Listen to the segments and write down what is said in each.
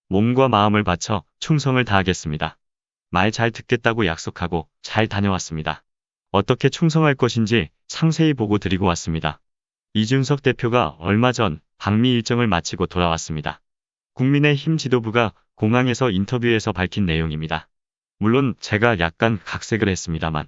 몸과 마음을 바쳐 충성을 다하겠습니다. 말 잘 듣겠다고 약속하고 잘 다녀왔습니다. 어떻게 충성할 것인지 상세히 보고 드리고 왔습니다. 이준석 대표가 얼마 전 방미 일정을 마치고 돌아왔습니다. 국민의힘 지도부가 공항에서 인터뷰에서 밝힌 내용입니다. 물론 제가 약간 각색을 했습니다만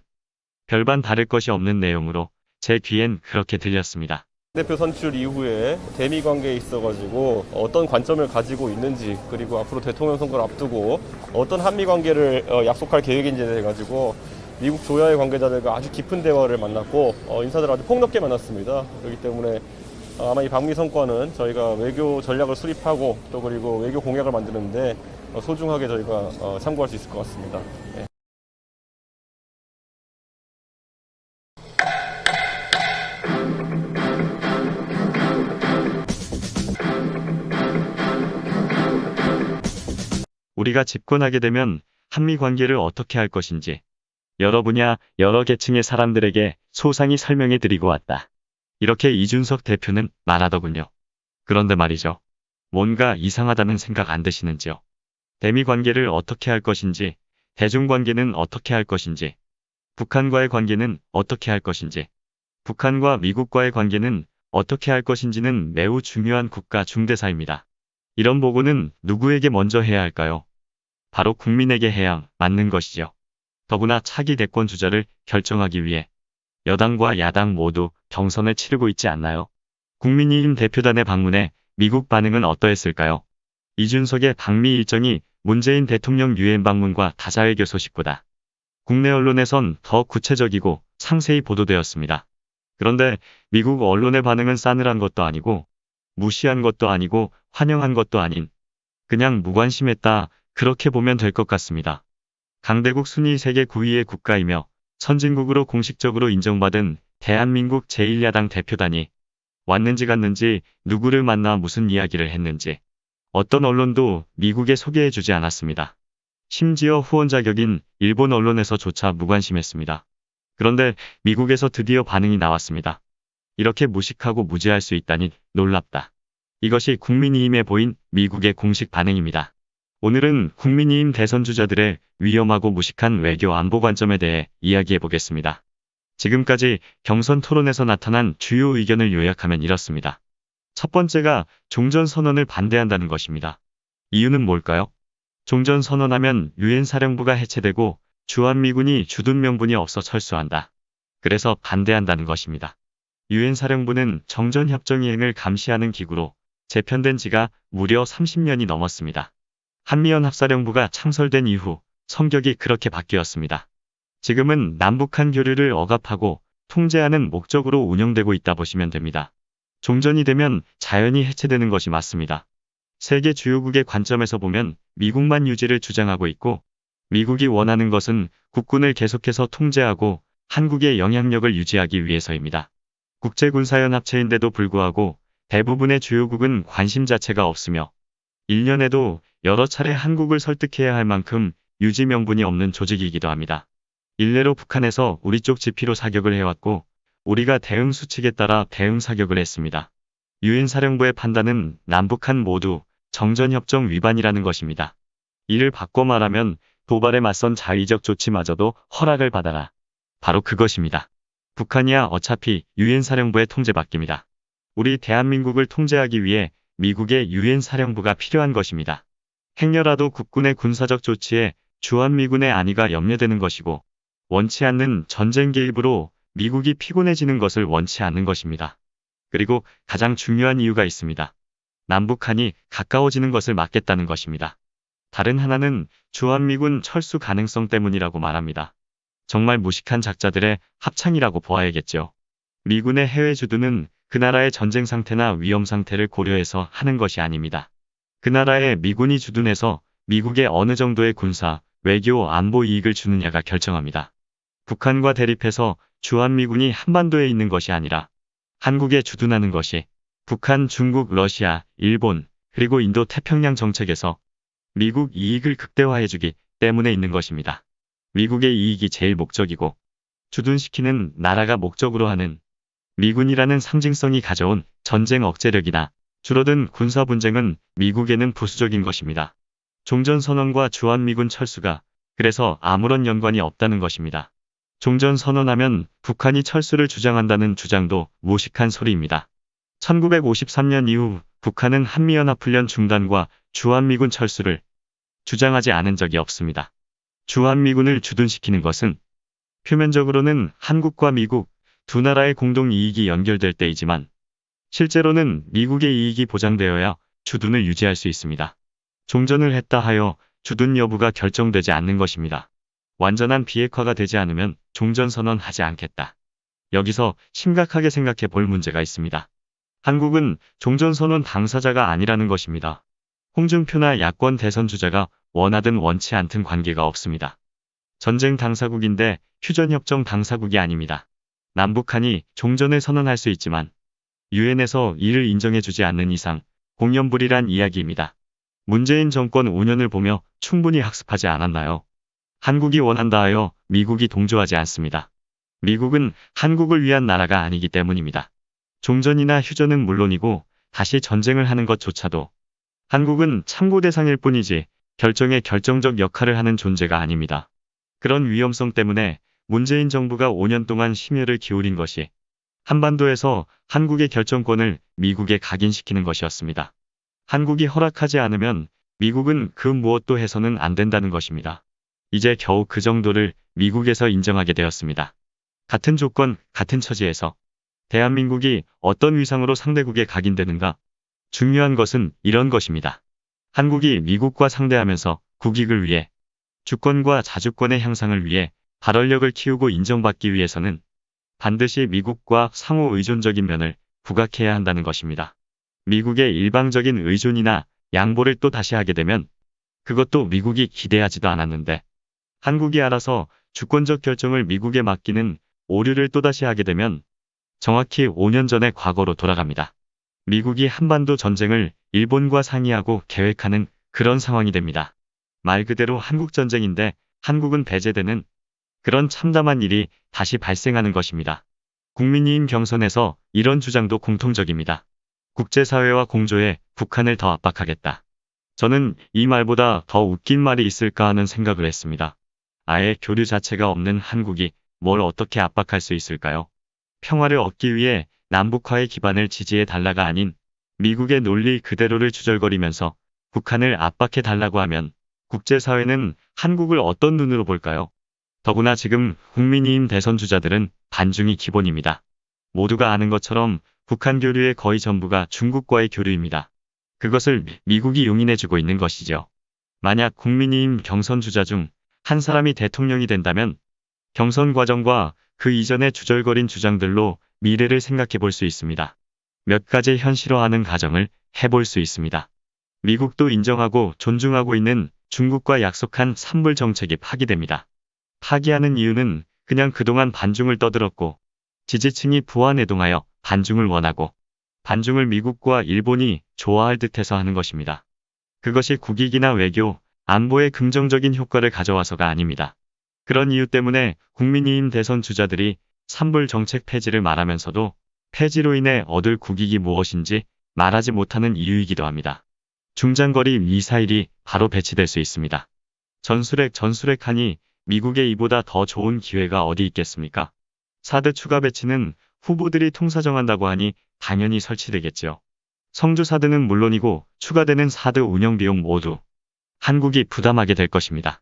별반 다를 것이 없는 내용으로 제 귀엔 그렇게 들렸습니다. 대표 선출 이후에 대미 관계에 있어가지고 어떤 관점을 가지고 있는지, 그리고 앞으로 대통령 선거를 앞두고 어떤 한미 관계를 약속할 계획인지에 대해 가지고 미국 조야의 관계자들과 아주 깊은 대화를 만났고 인사들을 아주 폭넓게 만났습니다. 그렇기 때문에 아마 이 방미 성과는 저희가 외교 전략을 수립하고 또 그리고 외교 공약을 만드는데 소중하게 저희가 참고할 수 있을 것 같습니다. 네. 우리가 집권하게 되면 한미 관계를 어떻게 할 것인지 여러 분야, 여러 계층의 사람들에게 소상히 설명해 드리고 왔다. 이렇게 이준석 대표는 말하더군요. 그런데 말이죠. 뭔가 이상하다는 생각 안 드시는지요? 대미 관계를 어떻게 할 것인지, 대중 관계는 어떻게 할 것인지, 북한과의 관계는 어떻게 할 것인지, 북한과 미국과의 관계는 어떻게 할 것인지는 매우 중요한 국가 중대사입니다. 이런 보고는 누구에게 먼저 해야 할까요? 바로 국민에게 해야 맞는 것이죠. 더구나 차기 대권 주자를 결정하기 위해 여당과 야당 모두 경선을 치르고 있지 않나요? 국민의힘 대표단의 방문에 미국 반응은 어떠했을까요? 이준석의 방미 일정이 문재인 대통령 유엔 방문과 다자외교 소식보다 국내 언론에선 더 구체적이고 상세히 보도되었습니다. 그런데 미국 언론의 반응은 싸늘한 것도 아니고 무시한 것도 아니고 환영한 것도 아닌 그냥 무관심했다, 그렇게 보면 될 것 같습니다. 강대국 순위 세계 9위의 국가이며 선진국으로 공식적으로 인정받은 대한민국 제1야당 대표단이 왔는지 갔는지, 누구를 만나 무슨 이야기를 했는지 어떤 언론도 미국에 소개해주지 않았습니다. 심지어 후원 자격인 일본 언론에서조차 무관심했습니다. 그런데 미국에서 드디어 반응이 나왔습니다. 이렇게 무식하고 무지할 수 있다니 놀랍다. 이것이 국민의힘에 보인 미국의 공식 반응입니다. 오늘은 국민의힘 대선 주자들의 위험하고 무식한 외교 안보 관점에 대해 이야기해 보겠습니다. 지금까지 경선 토론에서 나타난 주요 의견을 요약하면 이렇습니다. 첫 번째가 종전선언을 반대한다는 것입니다. 이유는 뭘까요? 종전선언하면 유엔 사령부가 해체되고 주한미군이 주둔 명분이 없어 철수한다. 그래서 반대한다는 것입니다. 유엔 사령부는 정전협정 이행을 감시하는 기구로 재편된 지가 무려 30년이 넘었습니다. 한미연합사령부가 창설된 이후 성격이 그렇게 바뀌었습니다. 지금은 남북한 교류를 억압하고 통제하는 목적으로 운영되고 있다 보시면 됩니다. 종전이 되면 자연히 해체되는 것이 맞습니다. 세계 주요국의 관점에서 보면 미국만 유지를 주장하고 있고, 미국이 원하는 것은 국군을 계속해서 통제하고 한국의 영향력을 유지하기 위해서입니다. 국제군사연합체인데도 불구하고 대부분의 주요국은 관심 자체가 없으며 1년에도 여러 차례 한국을 설득해야 할 만큼 유지 명분이 없는 조직이기도 합니다. 일례로 북한에서 우리 쪽 지피로 사격을 해왔고, 우리가 대응 수칙에 따라 대응 사격을 했습니다. 유엔 사령부의 판단은 남북한 모두 정전협정 위반이라는 것입니다. 이를 바꿔 말하면 도발에 맞선 자의적 조치마저도 허락을 받아라. 바로 그것입니다. 북한이야 어차피 유엔 사령부의 통제받기입니다. 우리 대한민국을 통제하기 위해 미국의 유엔 사령부가 필요한 것입니다. 행여라도 국군의 군사적 조치에 주한미군의 안위가 염려되는 것이고, 원치 않는 전쟁 개입으로 미국이 피곤해지는 것을 원치 않는 것입니다. 그리고 가장 중요한 이유가 있습니다. 남북한이 가까워지는 것을 막겠다는 것입니다. 다른 하나는 주한미군 철수 가능성 때문이라고 말합니다. 정말 무식한 작자들의 합창이라고 보아야겠죠. 미군의 해외 주둔은 그 나라의 전쟁 상태나 위험 상태를 고려해서 하는 것이 아닙니다. 그 나라에 미군이 주둔해서 미국에 어느 정도의 군사, 외교, 안보 이익을 주느냐가 결정합니다. 북한과 대립해서 주한미군이 한반도에 있는 것이 아니라 한국에 주둔하는 것이 북한, 중국, 러시아, 일본, 그리고 인도 태평양 정책에서 미국 이익을 극대화해주기 때문에 있는 것입니다. 미국의 이익이 제일 목적이고 주둔시키는 나라가 목적으로 하는 미군이라는 상징성이 가져온 전쟁 억제력이나 줄어든 군사 분쟁은 미국에는 부수적인 것입니다. 종전선언과 주한미군 철수가 그래서 아무런 연관이 없다는 것입니다. 종전선언하면 북한이 철수를 주장한다는 주장도 무식한 소리입니다. 1953년 이후 북한은 한미연합훈련 중단과 주한미군 철수를 주장하지 않은 적이 없습니다. 주한미군을 주둔시키는 것은 표면적으로는 한국과 미국 두 나라의 공동 이익이 연결될 때이지만 실제로는 미국의 이익이 보장되어야 주둔을 유지할 수 있습니다. 종전을 했다 하여 주둔 여부가 결정되지 않는 것입니다. 완전한 비핵화가 되지 않으면 종전선언하지 않겠다. 여기서 심각하게 생각해 볼 문제가 있습니다. 한국은 종전선언 당사자가 아니라는 것입니다. 홍준표나 야권 대선 주자가 원하든 원치 않든 관계가 없습니다. 전쟁 당사국인데 휴전협정 당사국이 아닙니다. 남북한이 종전을 선언할 수 있지만 유엔에서 이를 인정해주지 않는 이상 공연불이란 이야기입니다. 문재인 정권 5년을 보며 충분히 학습하지 않았나요? 한국이 원한다 하여 미국이 동조하지 않습니다. 미국은 한국을 위한 나라가 아니기 때문입니다. 종전이나 휴전은 물론이고 다시 전쟁을 하는 것조차도 한국은 참고 대상일 뿐이지 결정에 결정적 역할을 하는 존재가 아닙니다. 그런 위험성 때문에 문재인 정부가 5년 동안 심혈을 기울인 것이 한반도에서 한국의 결정권을 미국에 각인시키는 것이었습니다. 한국이 허락하지 않으면 미국은 그 무엇도 해서는 안 된다는 것입니다. 이제 겨우 그 정도를 미국에서 인정하게 되었습니다. 같은 조건, 같은 처지에서 대한민국이 어떤 위상으로 상대국에 각인되는가? 중요한 것은 이런 것입니다. 한국이 미국과 상대하면서 국익을 위해 주권과 자주권의 향상을 위해 발언력을 키우고 인정받기 위해서는 반드시 미국과 상호 의존적인 면을 부각해야 한다는 것입니다. 미국의 일방적인 의존이나 양보를 또 다시 하게 되면 그것도 미국이 기대하지도 않았는데 한국이 알아서 주권적 결정을 미국에 맡기는 오류를 또다시 하게 되면 정확히 5년 전의 과거로 돌아갑니다. 미국이 한반도 전쟁을 일본과 상의하고 계획하는 그런 상황이 됩니다. 말 그대로 한국전쟁인데 한국은 배제되는 그런 참담한 일이 다시 발생하는 것입니다. 국민의힘 경선에서 이런 주장도 공통적입니다. 국제사회와 공조해 북한을 더 압박하겠다. 저는 이 말보다 더 웃긴 말이 있을까 하는 생각을 했습니다. 아예 교류 자체가 없는 한국이 뭘 어떻게 압박할 수 있을까요? 평화를 얻기 위해 남북화의 기반을 지지해 달라가 아닌 미국의 논리 그대로를 주절거리면서 북한을 압박해 달라고 하면 국제사회는 한국을 어떤 눈으로 볼까요? 더구나 지금 국민의힘 대선 주자들은 반중이 기본입니다. 모두가 아는 것처럼 북한 교류의 거의 전부가 중국과의 교류입니다. 그것을 미국이 용인해주고 있는 것이죠. 만약 국민의힘 경선 주자 중 한 사람이 대통령이 된다면 경선 과정과 그 이전에 주절거린 주장들로 미래를 생각해 볼 수 있습니다. 몇 가지 현실화하는 가정을 해볼 수 있습니다. 미국도 인정하고 존중하고 있는 중국과 약속한 산불 정책이 파기됩니다. 파기하는 이유는 그냥 그동안 반중을 떠들었고 지지층이 부안해동하여 반중을 원하고 반중을 미국과 일본이 좋아할 듯해서 하는 것입니다. 그것이 국익이나 외교, 안보에 긍정적인 효과를 가져와서가 아닙니다. 그런 이유 때문에 국민의힘 대선 주자들이 산불 정책 폐지를 말하면서도 폐지로 인해 얻을 국익이 무엇인지 말하지 못하는 이유이기도 합니다. 중장거리 미사일이 바로 배치될 수 있습니다. 전술핵하니 미국에 이보다 더 좋은 기회가 어디 있겠습니까? 사드 추가 배치는 후보들이 통사정한다고 하니 당연히 설치되겠죠. 성주 사드는 물론이고 추가되는 사드 운영 비용 모두 한국이 부담하게 될 것입니다.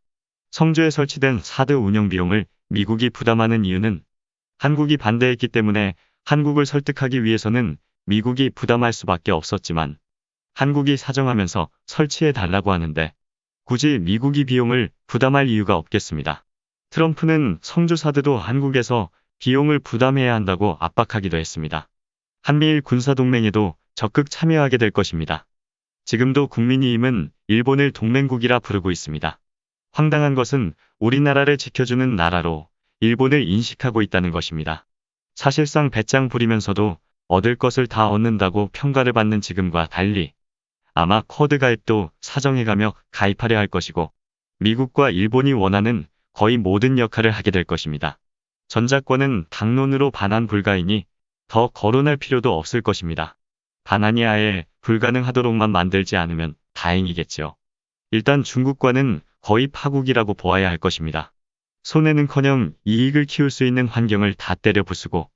성주에 설치된 사드 운영 비용을 미국이 부담하는 이유는 한국이 반대했기 때문에 한국을 설득하기 위해서는 미국이 부담할 수밖에 없었지만 한국이 사정하면서 설치해 달라고 하는데 굳이 미국이 비용을 부담할 이유가 없겠습니다. 트럼프는 성주 사드도 한국에서 비용을 부담해야 한다고 압박하기도 했습니다. 한미일 군사동맹에도 적극 참여하게 될 것입니다. 지금도 국민의힘은 일본을 동맹국이라 부르고 있습니다. 황당한 것은 우리나라를 지켜주는 나라로 일본을 인식하고 있다는 것입니다. 사실상 배짱 부리면서도 얻을 것을 다 얻는다고 평가를 받는 지금과 달리 아마 쿼드 가입도 사정해가며 가입하려 할 것이고 미국과 일본이 원하는 거의 모든 역할을 하게 될 것입니다. 전작권은 당론으로 반환 불가이니 더 거론할 필요도 없을 것입니다. 반환이 아예 불가능하도록만 만들지 않으면 다행이겠죠. 일단 중국과는 거의 파국이라고 보아야 할 것입니다. 손해는커녕 이익을 키울 수 있는 환경을 다 때려 부수고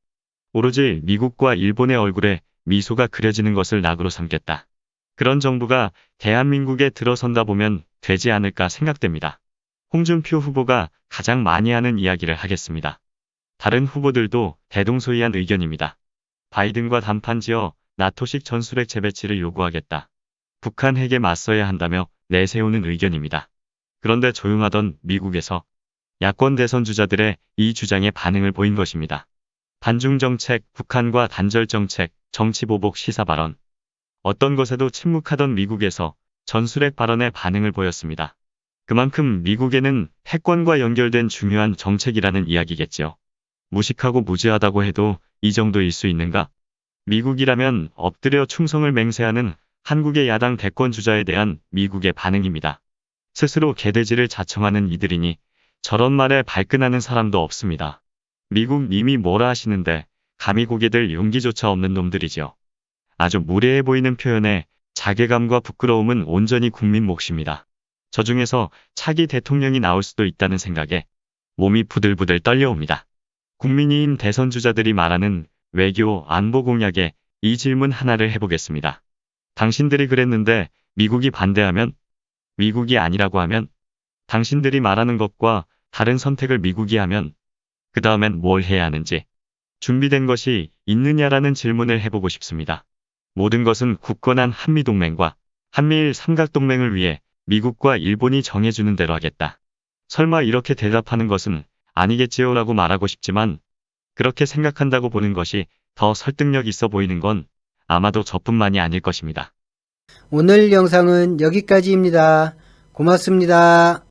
오로지 미국과 일본의 얼굴에 미소가 그려지는 것을 낙으로 삼겠다. 그런 정부가 대한민국에 들어선다 보면 되지 않을까 생각됩니다. 홍준표 후보가 가장 많이 하는 이야기를 하겠습니다. 다른 후보들도 대동소이한 의견입니다. 바이든과 단판지어 나토식 전술핵 재배치를 요구하겠다. 북한 핵에 맞서야 한다며 내세우는 의견입니다. 그런데 조용하던 미국에서 야권 대선 주자들의 이 주장에 반응을 보인 것입니다. 반중 정책, 북한과 단절 정책, 정치 보복 시사 발언. 어떤 것에도 침묵하던 미국에서 전술핵 발언에 반응을 보였습니다. 그만큼 미국에는 핵권과 연결된 중요한 정책이라는 이야기겠지요. 무식하고 무지하다고 해도 이 정도일 수 있는가? 미국이라면 엎드려 충성을 맹세하는 한국의 야당 대권 주자에 대한 미국의 반응입니다. 스스로 개돼지를 자청하는 이들이니 저런 말에 발끈하는 사람도 없습니다. 미국 이미 뭐라 하시는데 감히 고개 들 용기조차 없는 놈들이죠. 아주 무례해 보이는 표현에 자괴감과 부끄러움은 온전히 국민 몫입니다. 저 중에서 차기 대통령이 나올 수도 있다는 생각에 몸이 부들부들 떨려옵니다. 국민의힘 대선 주자들이 말하는 외교 안보 공약에 이 질문 하나를 해보겠습니다. 당신들이 그랬는데 미국이 반대하면? 미국이 아니라고 하면? 당신들이 말하는 것과 다른 선택을 미국이 하면? 그 다음엔 뭘 해야 하는지 준비된 것이 있느냐라는 질문을 해보고 싶습니다. 모든 것은 굳건한 한미동맹과 한미일 삼각동맹을 위해 미국과 일본이 정해주는 대로 하겠다. 설마 이렇게 대답하는 것은 아니겠지요라고 말하고 싶지만 그렇게 생각한다고 보는 것이 더 설득력 있어 보이는 건 아마도 저뿐만이 아닐 것입니다. 오늘 영상은 여기까지입니다. 고맙습니다.